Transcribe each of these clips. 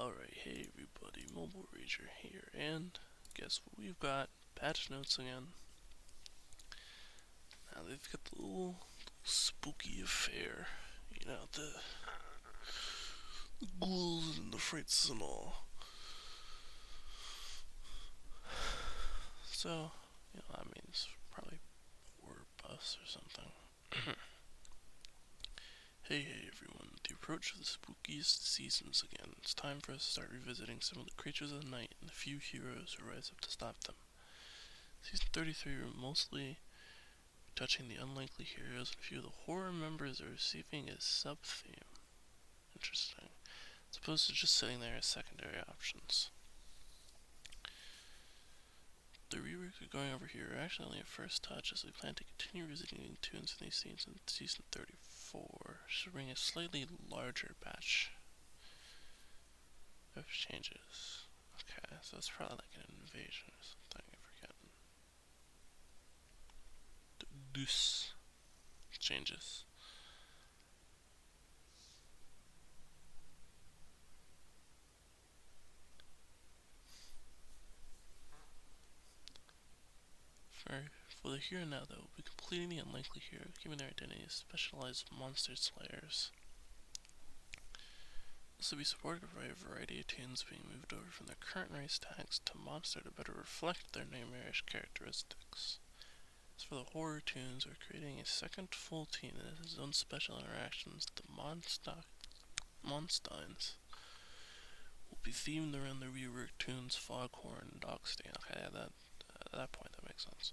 Alright, hey everybody, Mobile Rager here, and guess what we've got? Patch notes again. Now they've got the little spooky affair, the ghouls and the frights and all. So, that means probably horror buffs or something. Hey everyone, with the approach of the spookiest seasons again, it's time for us to start revisiting some of the creatures of the night and the few heroes who rise up to stop them. Season 33 we're mostly touching the unlikely heroes, and a few of the horror members are receiving a sub-theme. Interesting. As opposed to just sitting there as secondary options. The rework we're going over here are actually only a first touch, as we plan to continue revisiting tunes in these scenes in Season 34, should bring a slightly larger batch of changes. Okay, so it's probably like an invasion or something, I forget. Deuce changes. For the here and now, though, we'll be completing the unlikely hero, giving their identity as specialized monster slayers. This will be supported by a variety of tunes being moved over from their current race tags to monster to better reflect their nightmarish characteristics. As for the horror tunes, we're creating a second full team that has its own special interactions. The Monstines will be themed around the reworked tunes Foghorn and Dawgstien. Okay, at that point that makes sense.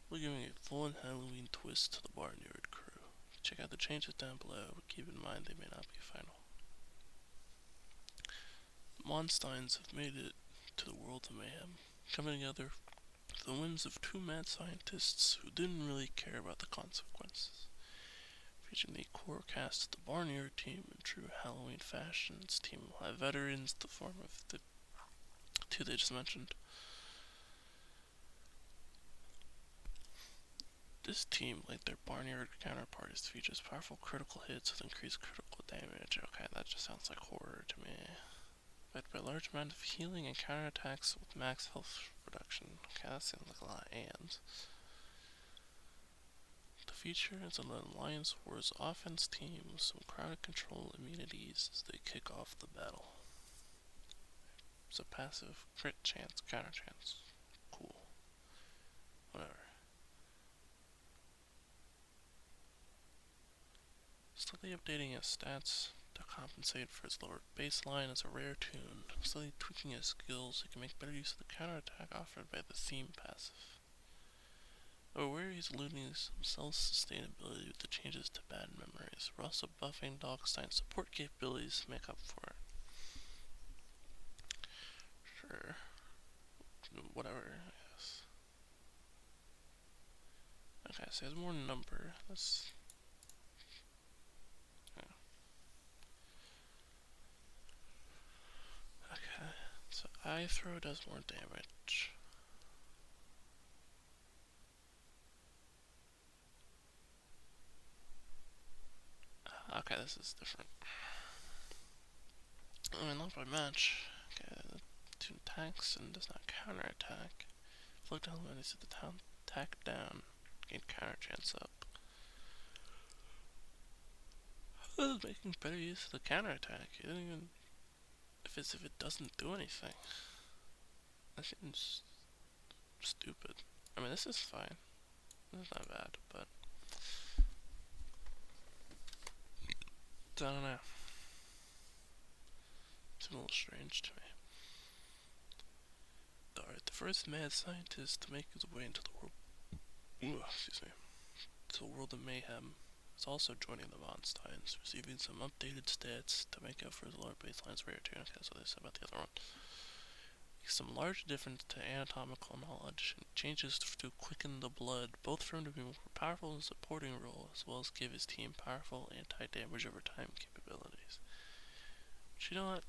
We're giving a full Halloween twist to the Barnyard crew. Check out the changes down below, but keep in mind they may not be final. The Monstines have made it to the world of Mayhem, coming together for the whims of two mad scientists who didn't really care about the consequences. Featuring the core cast of the Barnyard team in true Halloween fashion, this team will have veterans in the form of the two they just mentioned. This team, like their Barnyard counterparts, features powerful critical hits with increased critical damage. Okay, that just sounds like horror to me. But by a large amount of healing and counterattacks with max health reduction. Okay, that sounds like a lot of ands. The feature is an Alliance Wars offense team with some crowd control immunities as they kick off the battle. It's a passive crit chance, counter chance. Cool. Whatever. Slightly updating his stats to compensate for his lower baseline as a rare tune. Slightly tweaking his skills so he can make better use of the counterattack offered by the theme passive. Aware he's losing some self-sustainability with the changes to bad memories. We're also buffing Dawgstien's support capabilities to make up for it. Sure. Whatever, I guess. Okay, so he has more number. That's... Okay, so eye throw does more damage. Okay, this is different. I mean, not by match. Okay, the two attacks and does not counterattack. Float down when they set the attack down. Gain counter chance up. This is making better use of the counterattack. You don't even... If it doesn't do anything. That seems stupid. I mean, this is fine. This is not bad, but... I don't know. It's a little strange to me. Alright, the first mad scientist to make his way into the world... to the world of Mayhem is also joining the Monstines, receiving some updated stats to make up for his lower baseline's rare tune. Okay, that's what they said about the other one. Some large difference to anatomical knowledge and changes to quicken the blood, both for him to be more powerful in a supporting role, as well as give his team powerful anti-damage over time capabilities. But you know what?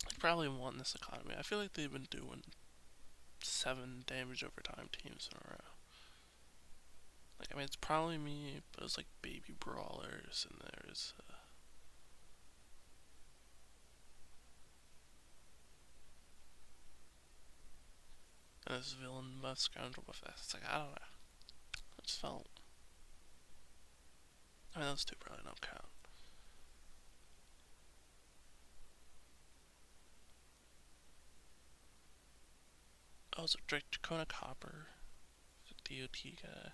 I probably want this economy. I feel like they've been doing 7 damage over time teams in a row. Like, I mean, it's probably me, but it's like baby brawlers, and there's This villain buff, scoundrel buff. It's like, I don't know. It just felt. I mean, those two probably don't count. Oh, so Drake Dracona Copper. The DOT guy.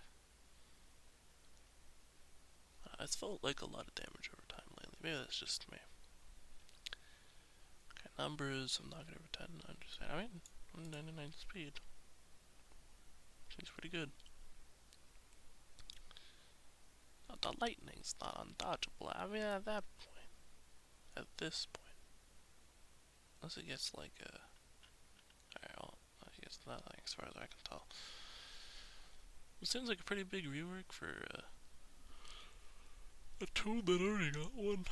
It's felt like a lot of damage over time lately. Maybe that's just me. Okay, numbers. I'm not gonna pretend to understand. I mean, 199 speed. Seems pretty good. Oh, the lightning's not undodgeable. I mean, at that point. At this point. Unless it gets like a. Alright, well, I guess nothing as far as I can tell. It seems like a pretty big rework for a tool that already got one.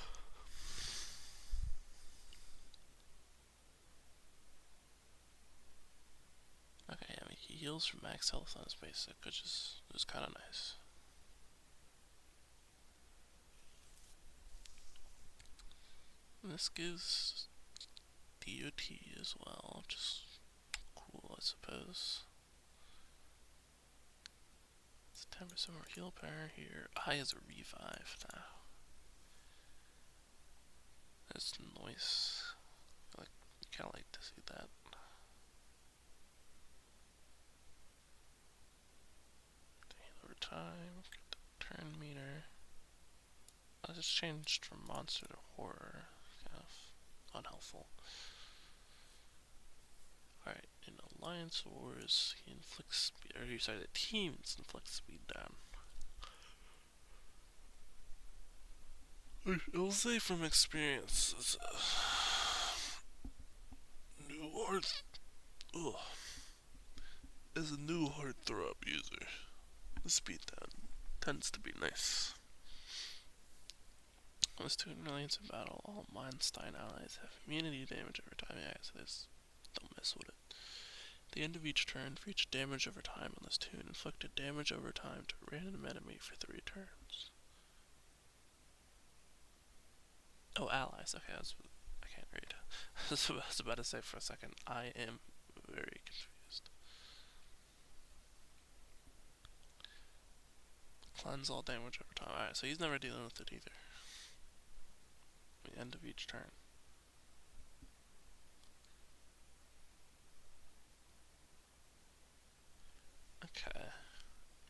Okay, I mean, he heals from max health on his basic, which is kind of nice. And this gives DOT as well, which is cool, I suppose. It's 10% more heal power here. High as a revive now. That's nice. Like, you kind of like to see that. Heal over time. Get the turn meter. I just changed from monster to horror. Kind of unhelpful. Alright, in Alliance Wars, he inflicts speed, or sorry, the teams inflict speed down. I'll say from experience, as a new heartthrob user, the speed down tends to be nice. This 2 millions in battle, all Dawgstien allies have immunity damage over time. Yeah, so this, don't mess with it. At the end of each turn, for each damage over time on this tune, inflicted damage over time to a random enemy for 3 turns. Oh, allies. Okay, I can't read. I was about to say for a second, I am very confused. Cleanse all damage over time. Alright, so he's never dealing with it either. At the end of each turn. Okay.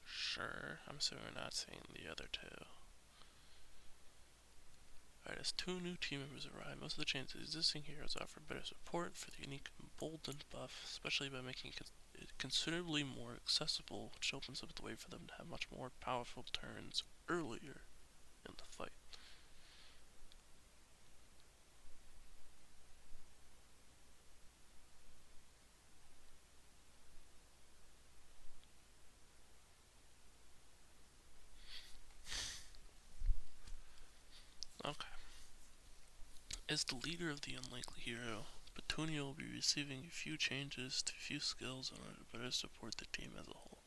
Sure. I'm assuming we're not seeing the other two. Alright, as 2 new team members arrive, most of the changes of existing heroes offer better support for the unique emboldened buff, especially by making it considerably more accessible, which opens up the way for them to have much more powerful turns earlier in the fight. Okay. As the leader of the unlikely hero, Petunia will be receiving a few changes to a few skills in order to better support the team as a whole.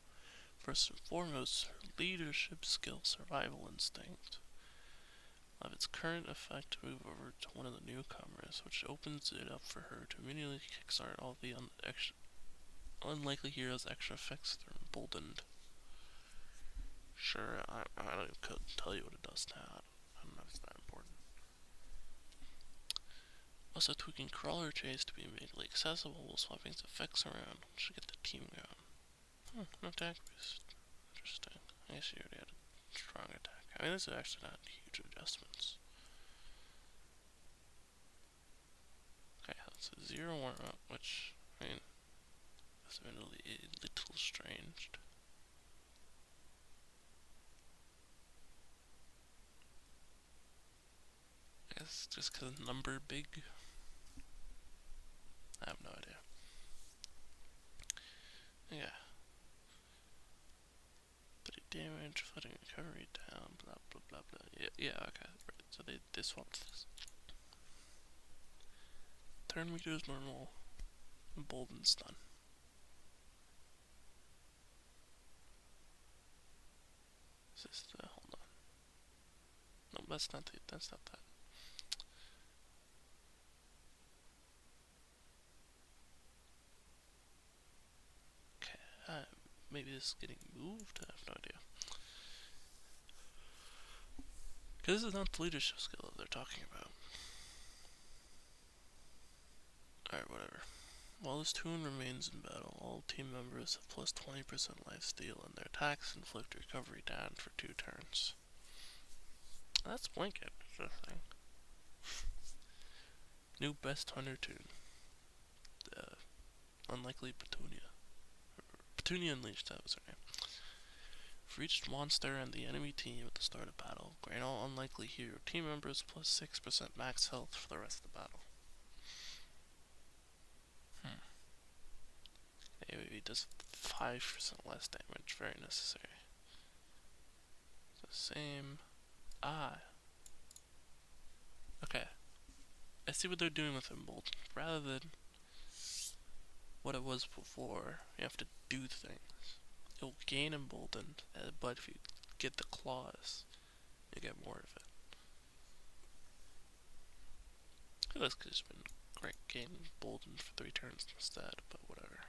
First and foremost, her leadership skill, Survival Instinct, will have its current effect move over to one of the newcomers, which opens it up for her to immediately kickstart all the unlikely heroes' extra effects that are emboldened. Sure, I don't even tell you what it does now. I don't know if it's that important. Also tweaking Crawler Chase to be immediately accessible while swapping its effects around, which should get the team going. No attack boost. Interesting. I guess you already had a strong attack. I mean, this is actually not huge adjustments. Okay, that's a 0 warm-up, which, I mean, that's admittedly a little strange. I guess just because number big. I have no idea. Yeah. Pretty damage, flooding recovery down, blah blah blah blah. Yeah, okay. Right. So they swapped this. Turn meter is normal. Emboldened stun. Is this the hold on. No, that's not that. is getting moved? I have no idea. Because this is not the leadership skill that they're talking about. Alright, whatever. While this tune remains in battle, all team members have plus 20% lifesteal, and their attacks inflict recovery down for 2 turns. That's blanket, is the thing. New best hunter tune. Unlikely Petunia. Petunia Unleashed, that was her name. For each monster and the enemy team at the start of battle, grant all unlikely hero team members plus 6% max health for the rest of the battle. AoE does 5% less damage, very necessary. So same. Okay. I see what they're doing with Emboldened. Rather than what it was before, you have to do things. You'll gain Emboldened, but if you get the claws, you get more of it. I feel this could have been great gain Emboldened for 3 turns instead, but whatever.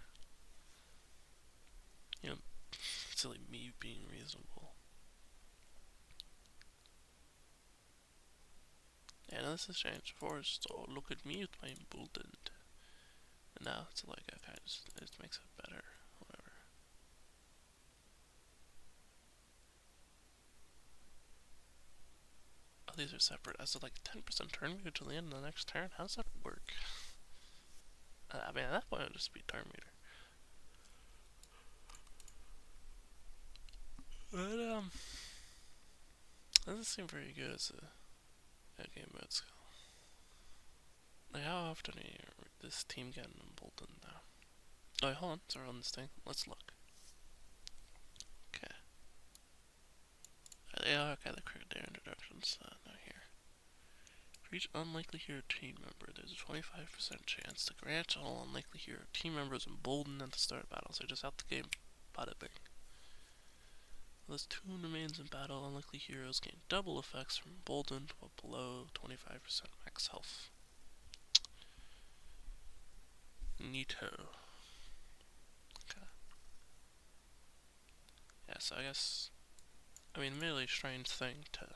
You know, silly me being reasonable. Yeah, this has changed. Before it's just, oh, look at me with my Emboldened. And now it's like, okay, it just makes it better. Whatever. Oh, these are separate. As like 10% turn meter till the end of the next turn? How does that work? I mean, at that point it would just be turn meter. But, doesn't seem very good as a game mode skill. Like, how often are this team getting Emboldened now? Oh, wait, hold on. Sorry on this thing. Let's look. Okay. They are okay, the correct their introductions. Not here. For each unlikely hero team member, there's a 25% chance to grant all unlikely hero team members Emboldened at the start of battle. So just out the game, bada bing. While this tune remains in battle, unlikely heroes gain double effects from Emboldened while below 25% max health. Neato. Okay. Yeah, so I guess, I mean, really strange thing to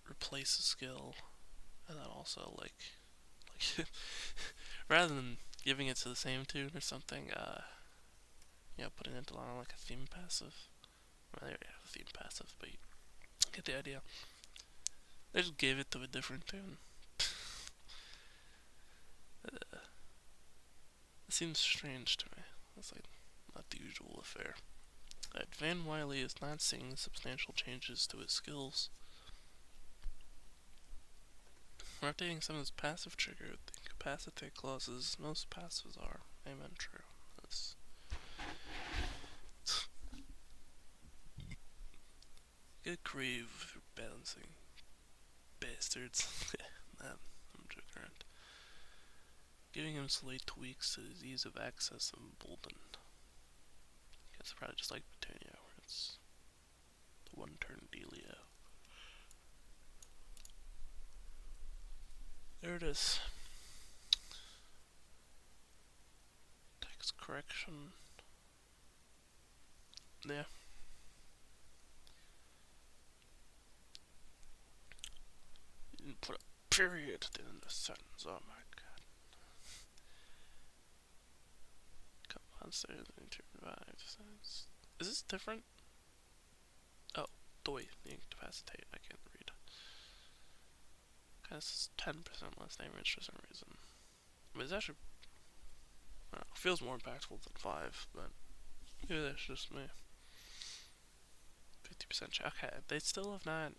replace a skill, and then also, like rather than giving it to the same tune or something, you know, putting it on like a theme passive. Well, they already have a theme passive, but you get the idea. They just gave it to a different tune. It seems strange to me. It's like not the usual affair. Van Wiley is not seeing substantial changes to his skills. We're updating some of his passive trigger with the incapacitate clauses. Most passives are. Amen, true. That's good crave for balancing. Bastards. Man, I'm joking around. Giving him slight tweaks to his ease of access and Emboldened. It's probably just like Petunia, where it's the one turn dealio. There it is. Text correction. Yeah. You didn't put a period at the end of the sentence. Oh my god. Come on, say the to revive. Is this different? Oh, doi, the incapacitate. I can't read. Okay, this is 10% less damage for some reason. I mean, it's actually, I don't know, feels more impactful than 5, but maybe that's just me. 50% chance. Okay, they still have not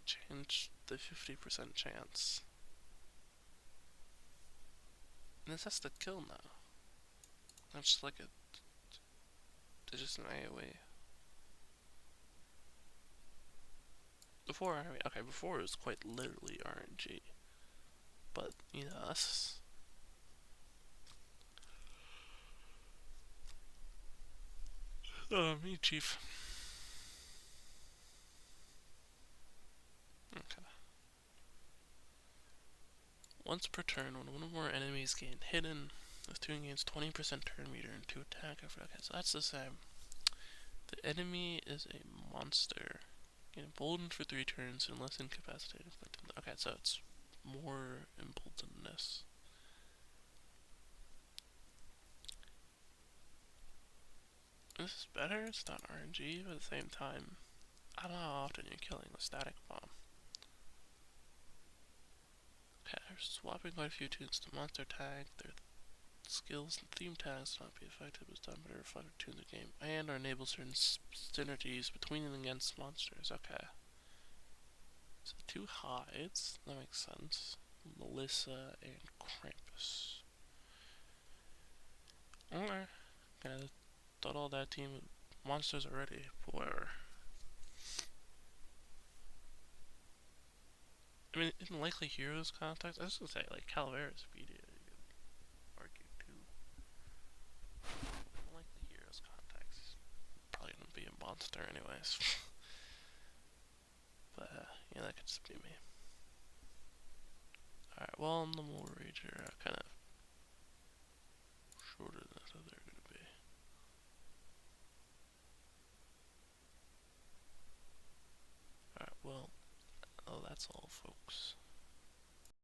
changed the 50% chance. And this has to kill now. That's just like it's just an AoE. Before, I mean, okay, before it was quite literally RNG. But, you know, that's... me, Chief. Okay. Once per turn, when one or more enemies gain hidden, this tune gains 20% turn meter and 2 attack effort. Okay, so that's the same. The enemy is a monster. Get emboldened for 3 turns and less incapacitated. Okay, so it's more emboldenedness. This is better, it's not RNG, but at the same time, I don't know how often you're killing a static bomb. Okay, they're swapping quite a few tunes to monster tag. Their skills and theme tags not be effective as done better reflected tunes of the game, and or enable certain synergies between and against monsters. Okay. So 2 hides, that makes sense. Melissa and Krampus. Okay. Kinda thought all that team of monsters already, but whatever. I mean, in Likely Heroes context, I was gonna say, like, Calavera's speedy, you could argue too. In Likely Heroes context, probably gonna be a monster anyways. But, yeah, that could just be me. Alright, well, the Mole Rager are kind of shorter than I thought they were gonna be. Alright, well, that's all, folks.